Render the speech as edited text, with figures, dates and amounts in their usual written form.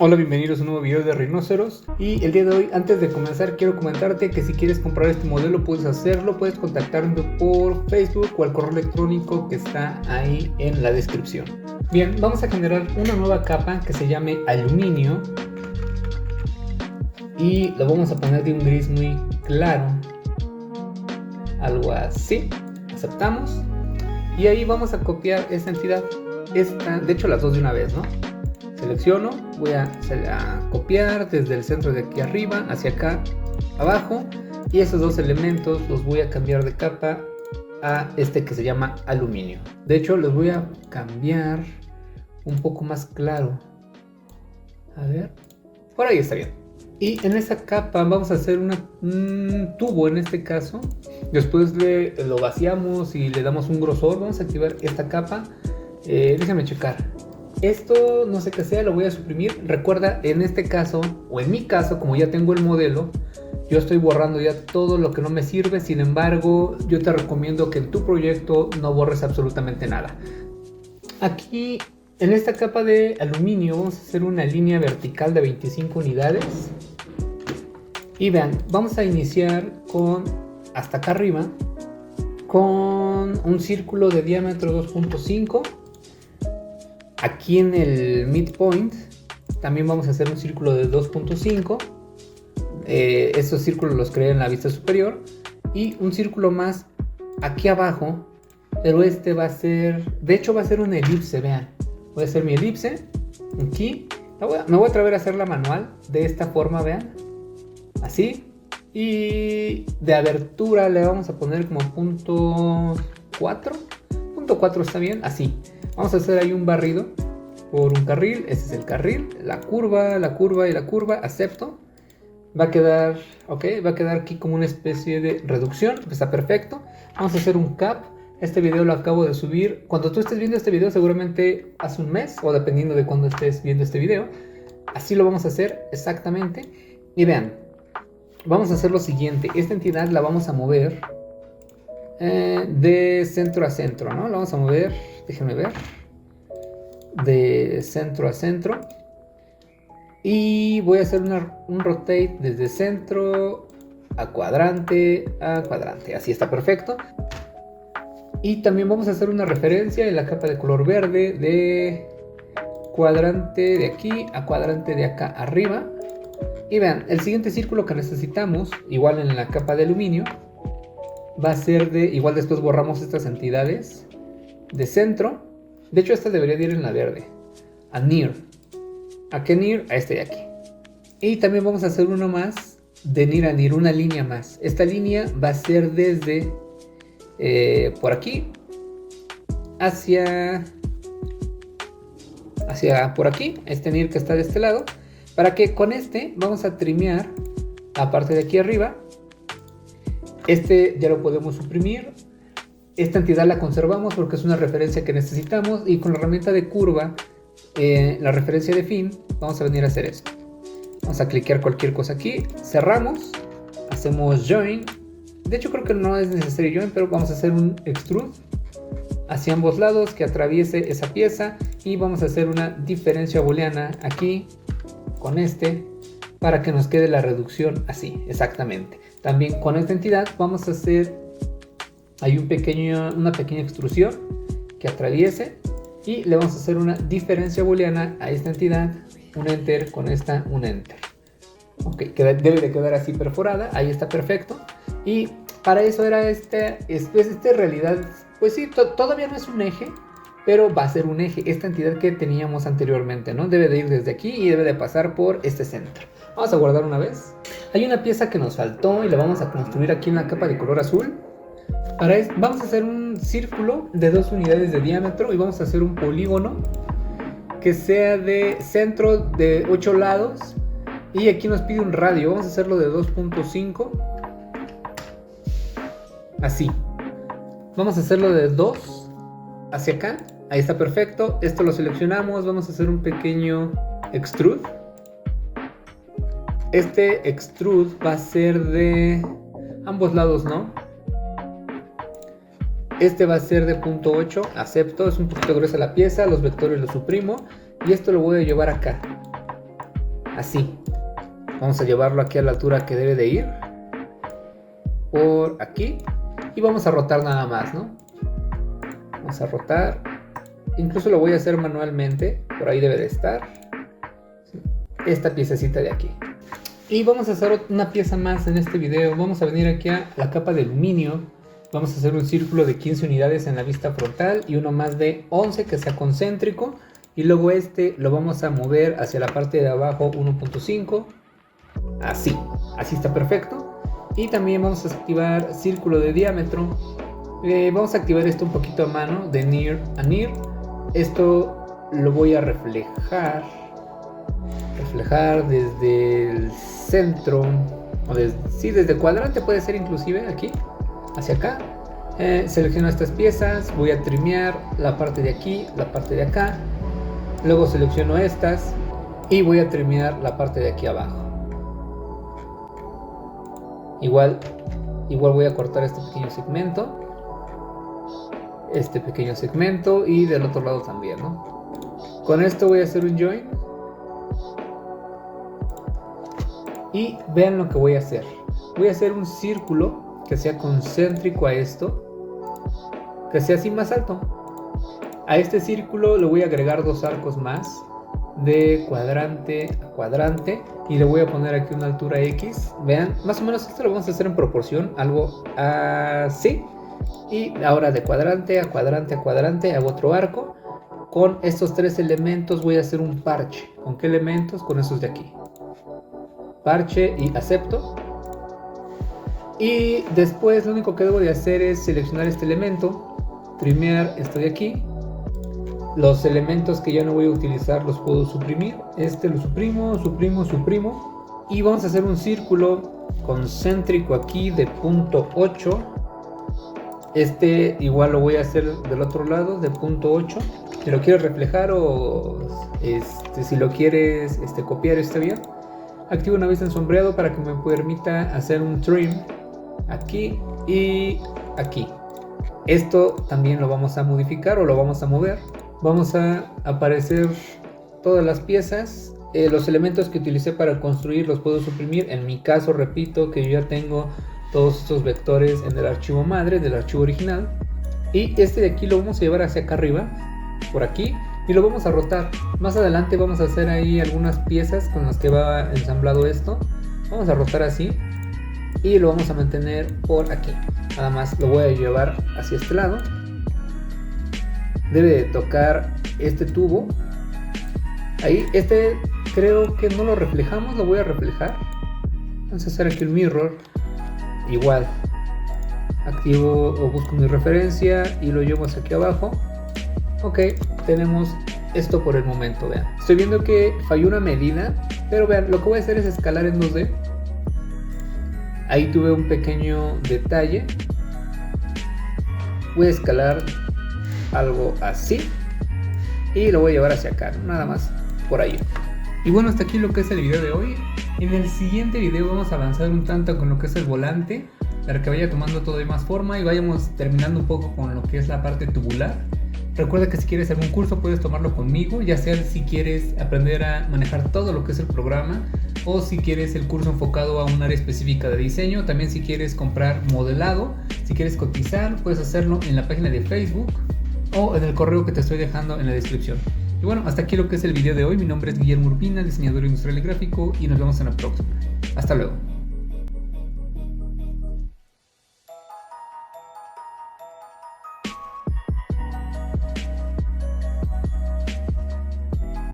Hola, bienvenidos a un nuevo video de Rhinoceros. Y el día de hoy, antes de comenzar, quiero comentarte que si quieres comprar este modelo puedes hacerlo. Puedes contactarme por Facebook o al correo electrónico que está ahí en la descripción. Bien, vamos a generar una nueva capa que se llame aluminio. Y lo vamos a poner de un gris muy claro. Algo así. Aceptamos. Y ahí vamos a copiar esta entidad. De hecho las dos de una vez, ¿no? Selecciono, voy a copiar desde el centro de aquí arriba hacia acá abajo, y esos dos elementos los voy a cambiar de capa a este que se llama aluminio. De hecho los voy a cambiar un poco más claro. A ver, por ahí está bien. Y en esa capa vamos a hacer un tubo en este caso. Después lo vaciamos y le damos un grosor. Vamos a activar esta capa. Déjame checar. Esto no sé qué sea, lo voy a suprimir. Recuerda, en este caso, o en mi caso, como ya tengo el modelo, yo estoy borrando ya todo lo que no me sirve. Sin embargo, yo te recomiendo que en tu proyecto no borres absolutamente nada. Aquí, en esta capa de aluminio, vamos a hacer una línea vertical de 25 unidades. Y vean, vamos a iniciar con, hasta acá arriba, con un círculo de diámetro 2.5. Aquí en el midpoint también vamos a hacer un círculo de 2.5. Estos círculos los creé en la vista superior. Y un círculo más aquí abajo. Pero este va a ser, de hecho va a ser una elipse, vean. Voy a hacer mi elipse aquí. Me voy a atrever a hacerla manual de esta forma, vean. Así. Y de abertura le vamos a poner como punto 4. Punto 4 está bien, así. Vamos a hacer ahí un barrido por un carril. Este es el carril, la curva y la curva. Acepto. Va a quedar, ok, va a quedar aquí como una especie de reducción. Está perfecto. Vamos a hacer un cap. Este video lo acabo de subir. Cuando tú estés viendo este video, seguramente hace un mes, o dependiendo de cuando estés viendo este video. Así lo vamos a hacer exactamente. Y vean, vamos a hacer lo siguiente. Esta entidad la vamos a mover de centro a centro, ¿no? La vamos a mover, déjenme ver, de centro a centro. Y voy a hacer un rotate desde centro a cuadrante, así está perfecto. Y también vamos a hacer una referencia en la capa de color verde de cuadrante de aquí a cuadrante de acá arriba. Y vean, el siguiente círculo que necesitamos, igual en la capa de aluminio, va a ser de, igual después borramos estas entidades de centro. De hecho esta debería de ir en la verde, a near. ¿A qué near? A este de aquí. Y también vamos a hacer uno más de near a near, una línea más. Esta línea va a ser desde por aquí hacia por aquí, este near que está de este lado, para que con este vamos a trimear la parte de aquí arriba. Este ya lo podemos suprimir. Esta entidad la conservamos porque es una referencia que necesitamos. Y con la herramienta de curva, la referencia de fin, vamos a venir a hacer esto. Vamos a cliquear cualquier cosa aquí. Cerramos. Hacemos join. De hecho creo que no es necesario join, pero vamos a hacer un extrude hacia ambos lados que atraviese esa pieza. Y vamos a hacer una diferencia booleana aquí con este, para que nos quede la reducción así, exactamente. También con esta entidad vamos a hacer hay una pequeña extrusión que atraviese, y le vamos a hacer una diferencia booleana a esta entidad, un enter con esta, un enter. Ok, debe de quedar así perforada, ahí está perfecto. Y para eso era este en realidad, pues sí, todavía no es un eje, pero va a ser un eje, esta entidad que teníamos anteriormente, ¿no? Debe de ir desde aquí y debe de pasar por este centro. Vamos a guardar una vez. Hay una pieza que nos faltó y la vamos a construir aquí en la capa de color azul. Para esto vamos a hacer un círculo de 2 unidades de diámetro y vamos a hacer un polígono que sea de centro de 8 lados. Y aquí nos pide un radio, vamos a hacerlo de 2.5. Así. Vamos a hacerlo de 2 hacia acá. Ahí está perfecto. Esto lo seleccionamos. Vamos a hacer un pequeño extrude. Este extrude va a ser de ambos lados, ¿no? Este va a ser de 0.8. Acepto. Es un poquito gruesa la pieza. Los vectores los suprimo. Y esto lo voy a llevar acá. así. Vamos a llevarlo aquí a la altura que debe de ir, por aquí, y vamos a rotar nada más, ¿no? Vamos a rotar, incluso lo voy a hacer manualmente, por ahí debe de estar esta piececita de aquí. Y vamos a hacer una pieza más en este video. Vamos a venir aquí a la capa de aluminio. Vamos a hacer un círculo de 15 unidades en la vista frontal y uno más de 11 que sea concéntrico. Y luego este lo vamos a mover hacia la parte de abajo 1.5. Así está perfecto. Y también vamos a activar círculo de diámetro. Vamos a activar esto un poquito a mano de near a near. Esto lo voy a reflejar desde el centro, o desde el cuadrante, puede ser inclusive aquí, hacia acá. Selecciono estas piezas, voy a trimear la parte de aquí, la parte de acá. Luego selecciono estas y voy a trimear la parte de aquí abajo. Igual voy a cortar este pequeño segmento y del otro lado también, ¿no? Con esto voy a hacer un join. Y vean lo que voy a hacer. Voy a hacer un círculo que sea concéntrico a esto, que sea así más alto. A este círculo le voy a agregar 2 arcos más, de cuadrante a cuadrante, y le voy a poner aquí una altura X. Vean, más o menos esto lo vamos a hacer en proporción, algo así. Y ahora de cuadrante a cuadrante a cuadrante hago otro arco. Con estos 3 elementos voy a hacer un parche. ¿Con qué elementos? Con estos de aquí. Parche y acepto. Y después lo único que debo de hacer es seleccionar este elemento, trimear esto de aquí. Los elementos que ya no voy a utilizar los puedo suprimir. Este lo suprimo, suprimo. Y vamos a hacer un círculo concéntrico aquí de punto 8. Este igual lo voy a hacer del otro lado de punto 8. Si lo quieres reflejar o si lo quieres copiar, está bien. Activo una vista en sombreado para que me permita hacer un trim aquí y aquí. Esto también lo vamos a modificar o lo vamos a mover. Vamos a aparecer todas las piezas. Los elementos que utilicé para construir los puedo suprimir. En mi caso, repito que yo ya tengo todos estos vectores en el archivo madre del archivo original. Y este de aquí lo vamos a llevar hacia acá arriba, por aquí. Y lo vamos a rotar. Más adelante vamos a hacer ahí algunas piezas con las que va ensamblado esto. Vamos a rotar así. Y lo vamos a mantener por aquí. Nada más lo voy a llevar hacia este lado. Debe de tocar este tubo. Ahí, creo que no lo reflejamos. Lo voy a reflejar. Vamos a hacer aquí el mirror. Igual. Activo o busco mi referencia y lo llevo hacia aquí abajo. Ok, tenemos esto por el momento, vean. Estoy viendo que falló una medida, pero vean, lo que voy a hacer es escalar en 2D. Ahí tuve un pequeño detalle. Voy a escalar algo así y lo voy a llevar hacia acá, ¿no? Nada más por ahí. Y bueno, hasta aquí lo que es el video de hoy. En el siguiente video vamos a avanzar un tanto con lo que es el volante, para que vaya tomando todo de más forma y vayamos terminando un poco con lo que es la parte tubular. Recuerda que si quieres algún curso puedes tomarlo conmigo, ya sea si quieres aprender a manejar todo lo que es el programa, o si quieres el curso enfocado a un área específica de diseño. También si quieres comprar modelado, si quieres cotizar, puedes hacerlo en la página de Facebook o en el correo que te estoy dejando en la descripción. Y bueno, hasta aquí lo que es el video de hoy. Mi nombre es Guillermo Urbina, diseñador industrial y gráfico, y nos vemos en la próxima. Hasta luego.